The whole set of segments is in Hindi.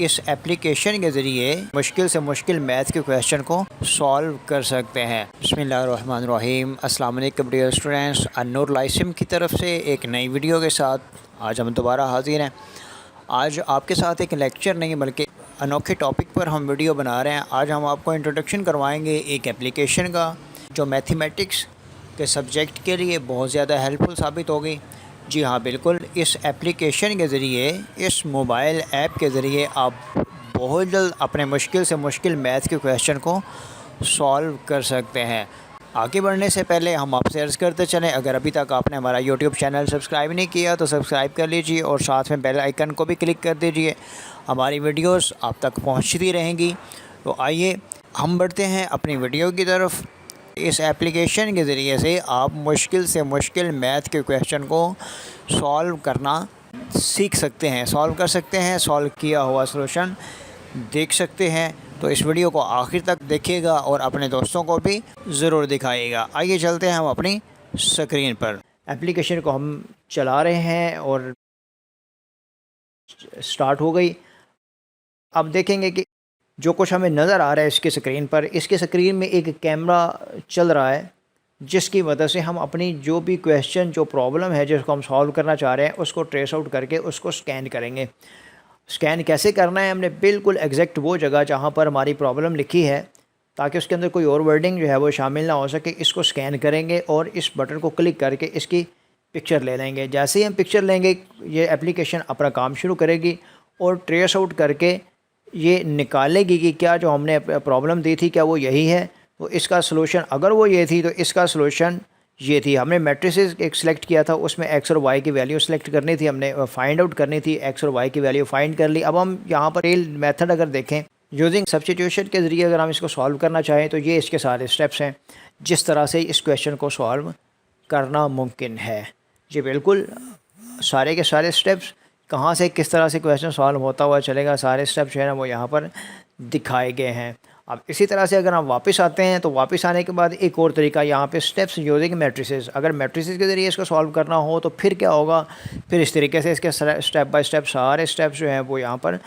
इस एप्लीकेशन के ज़रिए मुश्किल से मुश्किल मैथ के क्वेश्चन को सॉल्व कर सकते हैं। बिस्मिल्लाहिर्रहमानिर्रहीम। अस्सलाम वालेकुम डियर स्टूडेंट्स, अन्नूर लाइसिम की तरफ से एक नई वीडियो के साथ आज हम दोबारा हाज़िर हैं। आज आपके साथ एक लेक्चर नहीं बल्कि अनोखे टॉपिक पर हम वीडियो बना रहे हैं। आज हम आपको इंट्रोडक्शन करवाएंगे एक एप्लीकेशन का जो मैथमेटिक्स के सब्जेक्ट के लिए बहुत ज़्यादा हेल्पफुल साबित होगी। जी हाँ, बिल्कुल। इस एप्लीकेशन के ज़रिए, इस मोबाइल ऐप के ज़रिए आप बहुत जल्द अपने मुश्किल से मुश्किल मैथ के क्वेश्चन को सॉल्व कर सकते हैं। आगे बढ़ने से पहले हम आपसे अर्ज़ करते चलें, अगर अभी तक आपने हमारा यूट्यूब चैनल सब्सक्राइब नहीं किया तो सब्सक्राइब कर लीजिए और साथ में बेल आइकन को भी क्लिक कर दीजिए। हमारी वीडियोस आप तक पहुंचती रहेंगी। तो आइए हम बढ़ते हैं अपनी वीडियो की तरफ। इस एप्लीकेशन के ज़रिए से आप मुश्किल से मुश्किल मैथ के क्वेश्चन को सॉल्व करना सीख सकते हैं, सॉल्व कर सकते हैं, सॉल्व किया हुआ सॉल्यूशन देख सकते हैं। तो इस वीडियो को आखिर तक देखिएगा और अपने दोस्तों को भी ज़रूर दिखाइएगा। आइए चलते हैं हम अपनी स्क्रीन पर। एप्लीकेशन को हम चला रहे हैं और स्टार्ट हो गई। अब देखेंगे कि जो कुछ हमें नज़र आ रहा है इसकी स्क्रीन पर, इसके स्क्रीन में एक कैमरा चल रहा है जिसकी वजह से हम अपनी जो भी क्वेश्चन, जो प्रॉब्लम है जिसको हम सॉल्व करना चाह रहे हैं, उसको ट्रेस आउट करके उसको स्कैन करेंगे। स्कैन कैसे करना है, हमने बिल्कुल एग्जैक्ट वो जगह जहाँ पर हमारी प्रॉब्लम लिखी है, ताकि उसके अंदर कोई और वर्डिंग जो है वो शामिल ना हो सके, इसको स्कैन करेंगे और इस बटन को क्लिक करके इसकी पिक्चर ले लेंगे। जैसे ही हम पिक्चर लेंगे ये एप्लीकेशन अपना काम शुरू करेगी और ट्रेस आउट करके ये निकालेगी कि क्या जो हमने प्रॉब्लम दी थी क्या वो यही है। तो इसका सलूशन अगर वो ये थी तो इसका सलूशन ये थी। हमने मैट्रिसेस एक सिलेक्ट किया था, उसमें एक्स और वाई की वैल्यू सेलेक्ट करनी थी, हमने फाइंड आउट करनी थी, एक्स और वाई की वैल्यू फाइंड कर ली। अब हम यहाँ पर रियल मेथड अगर देखें, यूजिंग सब्स्टिट्यूशन के ज़रिए अगर हम इसको सॉल्व करना चाहें तो ये इसके सारे स्टेप्स हैं जिस तरह से इस क्वेश्चन को सॉल्व करना मुमकिन है। जी बिल्कुल, सारे के सारे स्टेप्स कहाँ से किस तरह से क्वेश्चन सॉल्व होता हुआ चलेगा, सारे स्टेप्स जो है ना वो यहाँ पर दिखाए गए हैं। अब इसी तरह से अगर हम वापस आते हैं तो वापस आने के बाद एक और तरीका यहाँ पे स्टेप्स यूजिंग मैट्रिसेस, अगर मैट्रिसेस के ज़रिए इसको सॉल्व करना हो तो फिर क्या होगा, फिर इस तरीके से इसके स्टेप बाय स्टेप सारे स्टेप्स जो हैं वो यहाँ पर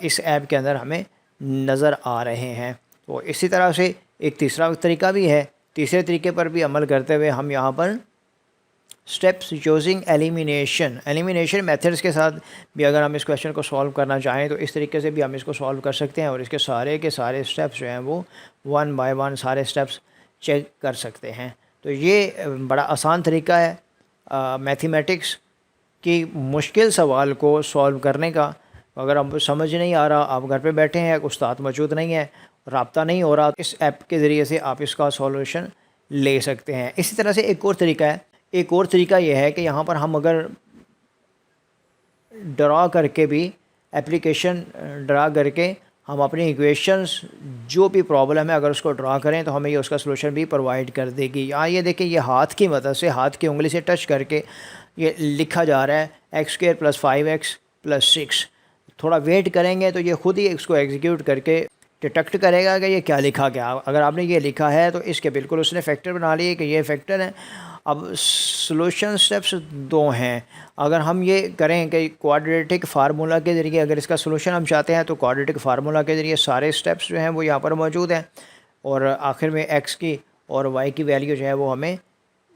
इस ऐप के अंदर हमें नज़र आ रहे हैं। तो इसी तरह से एक तीसरा तरीका भी है। तीसरे तरीके पर भी अमल करते हुए हम यहाँ पर स्टेप्स यूजिंग एलिमिनेशन मेथड्स के साथ भी अगर हम इस क्वेश्चन को सॉल्व करना चाहें तो इस तरीके से भी हम इसको सॉल्व कर सकते हैं और इसके सारे के सारे स्टेप्स जो हैं वो वन बाय वन सारे स्टेप्स चेक कर सकते हैं। तो ये बड़ा आसान तरीका है मैथमेटिक्स की मुश्किल सवाल को सॉल्व करने का। अगर हम समझ नहीं आ रहा, आप घर पे बैठे हैं, उस्ताद मौजूद नहीं है, राब्ता नहीं हो रहा, इस ऐप के ज़रिए से आप इसका सॉल्यूशन ले सकते हैं। इसी तरह से एक और तरीका है। एक और तरीका यह है कि यहाँ पर हम अगर ड्रा करके भी एप्लीकेशन ड्रा करके हम अपनी इक्वेशंस जो भी प्रॉब्लम है अगर उसको ड्रा करें तो हमें ये उसका सलूशन भी प्रोवाइड कर देगी। यहाँ ये देखें, ये हाथ की मदद से, हाथ की उंगली से टच करके ये लिखा जा रहा है x² + 5x + 6। थोड़ा वेट करेंगे तो ये ख़ुद ही इसको एग्जीक्यूट करके डिटेक्ट करेगा कि ये क्या लिखा गया। अगर आपने ये लिखा है तो इसके बिल्कुल उसने फैक्टर बना लिए कि ये फैक्टर है। अब सॉल्यूशन स्टेप्स दो हैं। अगर हम ये करें कि क्वाड्रेटिक फार्मूला के ज़रिए अगर इसका सॉल्यूशन हम चाहते हैं तो क्वाड्रेटिक फार्मूला के ज़रिए सारे स्टेप्स जो हैं वो यहाँ पर मौजूद हैं और आखिर में एक्स की और वाई की वैल्यू जो है वो हमें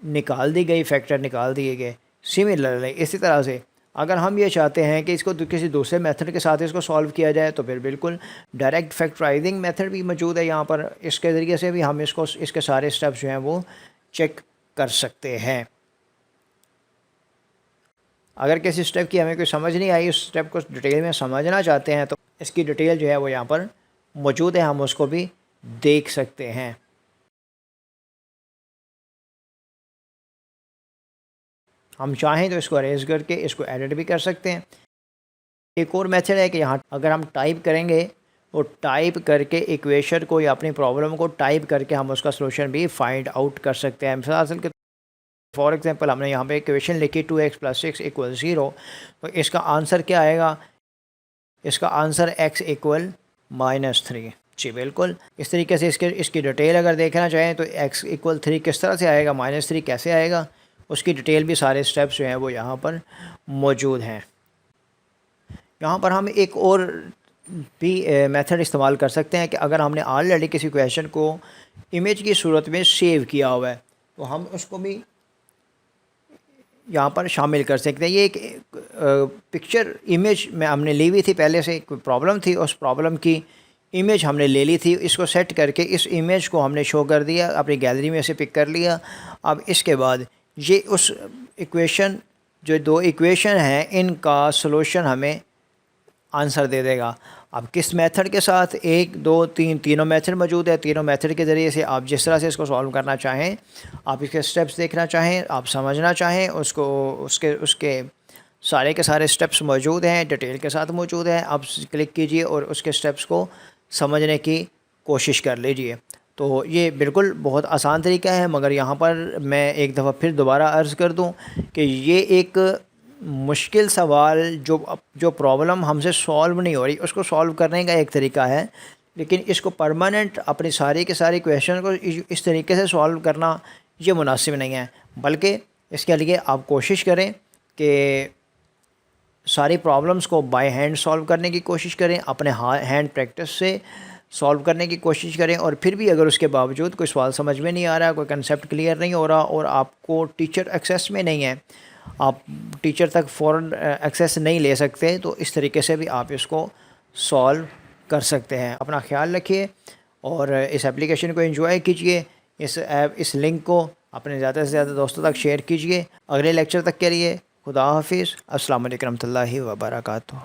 निकाल दी गई, फैक्टर निकाल दिए गए। सिमिलरली इसी तरह से अगर हम ये चाहते हैं कि इसको किसी दूसरे मेथड के साथ इसको सॉल्व किया जाए तो फिर बिल्कुल डायरेक्ट फैक्टराइजिंग मेथड भी मौजूद है यहाँ पर। इसके ज़रिए से भी हम इसको इसके सारे स्टेप्स जो हैं वो चेक कर सकते हैं। अगर किसी स्टेप की हमें कोई समझ नहीं आई, उस स्टेप को डिटेल में समझना चाहते हैं तो इसकी डिटेल जो है वो यहाँ पर मौजूद है, हम उसको भी देख सकते हैं। हम चाहें तो इसको अरेंज करके इसको एडिट भी कर सकते हैं। एक और मेथड है कि यहाँ अगर हम टाइप करेंगे तो टाइप करके इक्वेशन को या अपनी प्रॉब्लम को टाइप करके हम उसका सलूशन भी फाइंड आउट कर सकते हैं। मिसाल के फॉर एग्जांपल हमने यहाँ पे इक्वेशन लिखी 2x + 6 = 0, तो इसका आंसर क्या आएगा, इसका आंसर x = -3। जी बिल्कुल, इस तरीके से इसकी डिटेल अगर देखना चाहें तो x = 3 किस तरह से आएगा, -3 कैसे आएगा, उसकी डिटेल भी सारे स्टेप्स जो हैं वो यहाँ पर मौजूद हैं। यहाँ पर हम एक और भी मेथड इस्तेमाल कर सकते हैं कि अगर हमने ऑलरेडी किसी क्वेश्चन को इमेज की सूरत में सेव किया हुआ है तो हम उसको भी यहाँ पर शामिल कर सकते हैं। ये एक पिक्चर इमेज में हमने ली हुई थी, पहले से कोई प्रॉब्लम थी, उस प्रॉब्लम की इमेज हमने ले ली थी, इसको सेट करके इस इमेज को हमने शो कर दिया, अपनी गैलरी में से पिक कर लिया। अब इसके बाद ये उस इक्वेशन, जो दो इक्वेशन हैं, इनका सॉल्यूशन हमें आंसर दे देगा। अब किस मेथड के साथ, 1 2 3 तीनों मेथड मौजूद है। तीनों मेथड के ज़रिए से आप जिस तरह से इसको सॉल्व करना चाहें, आप इसके स्टेप्स देखना चाहें, आप समझना चाहें उसको, उसके उसके सारे के सारे स्टेप्स मौजूद हैं, डिटेल के साथ मौजूद हैं। आप क्लिक कीजिए और उसके स्टेप्स को समझने की कोशिश कर लीजिए। तो ये बिल्कुल बहुत आसान तरीका है, मगर यहाँ पर मैं एक दफ़ा फिर दोबारा अर्ज़ कर दूँ कि ये एक मुश्किल सवाल जो प्रॉब्लम हमसे सॉल्व नहीं हो रही, उसको सॉल्व करने का एक तरीका है, लेकिन इसको परमानेंट अपनी सारी के सारी क्वेश्चन को इस तरीके से सॉल्व करना ये मुनासिब नहीं है। बल्कि इसके लिए आप कोशिश करें कि सारी प्रॉब्लम्स को बाय हैंड सॉल्व करने की कोशिश करें, अपने हैंड प्रैक्टिस से सॉल्व करने की कोशिश करें। और फिर भी अगर उसके बावजूद कोई सवाल समझ में नहीं आ रहा, कोई कंसेप्ट क्लियर नहीं हो रहा और आपको टीचर एक्सेस में नहीं है, आप टीचर तक फ़ौरन एक्सेस नहीं ले सकते, तो इस तरीके से भी आप इसको सॉल्व कर सकते हैं। अपना ख्याल रखिए और इस एप्लीकेशन को एंजॉय कीजिए। इस लिंक को अपने ज़्यादा से ज़्यादा दोस्तों तक शेयर कीजिए। अगले लेक्चर तक के लिए खुदा हाफिज़। अस्सलाम वालेकुम रहमतुल्लाहि व बरकातुहू।